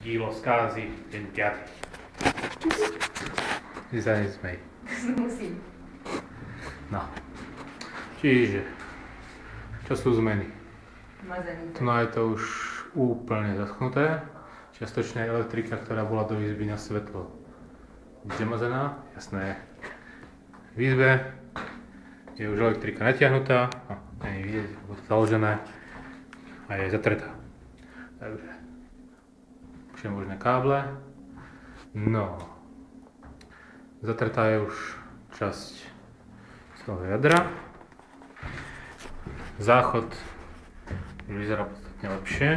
Dílo zkázy, deň 5. Ty sa nesmej. Musím. No. Čiže, čo sú zmeny? Mazený. Tu je to už úplne zaschnuté. Čiastočne elektrika, ktorá bola do izby na svetlo zemazená, jasné. V izbe je už elektrika natiahnutá, nie je vidieť, bolo to založené a je zatretá. Takže už je možné káble. No, zatretá je už časť z toho jadra. Záchod už vyzerá podstatne lepšie.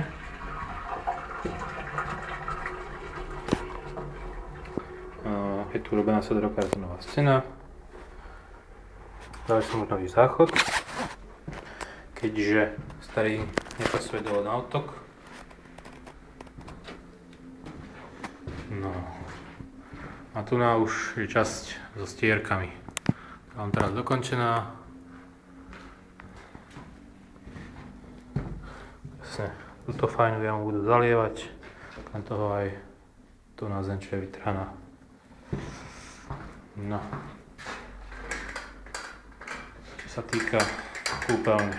Je tu urobená sodrokartonová scéna. Dali som už nový záchod, keďže starý nepasuje dole na odtok. No. A tu už je časť so stierkami. Mám teraz dokončená. Jasne, túto fajnú jamu budú zalievať. Len toho aj tu na zem, čo je vytrhaná. No. Čo sa týka kúpeľne.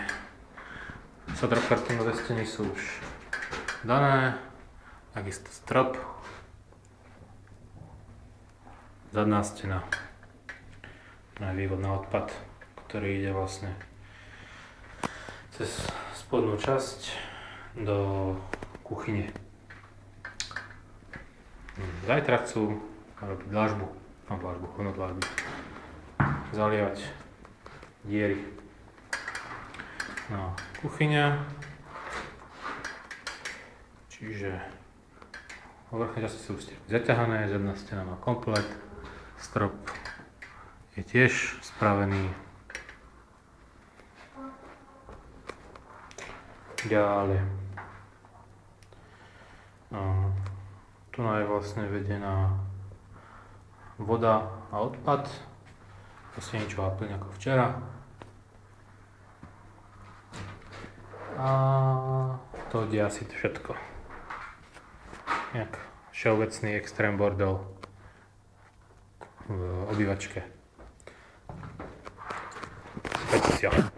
Sodrokartonové steny sú už dané. Takisto strop. Zadná stena. Na vývod na odpad, ktorý ide vlastne cez spodnú časť do kuchyne. Zajtra chcú robiť dlažbu, zalievať diery. No, kuchyňa, čiže vrchné časti sú zaťahané, zadná stena má komplet, strop je tiež spravený. Ďalej. Tu je vlastne vedená voda a odpad. Vlastne niečo plň ako včera. A to je asi všetko. Jak všeobecný extrém bordel v obývačke. Špeciál.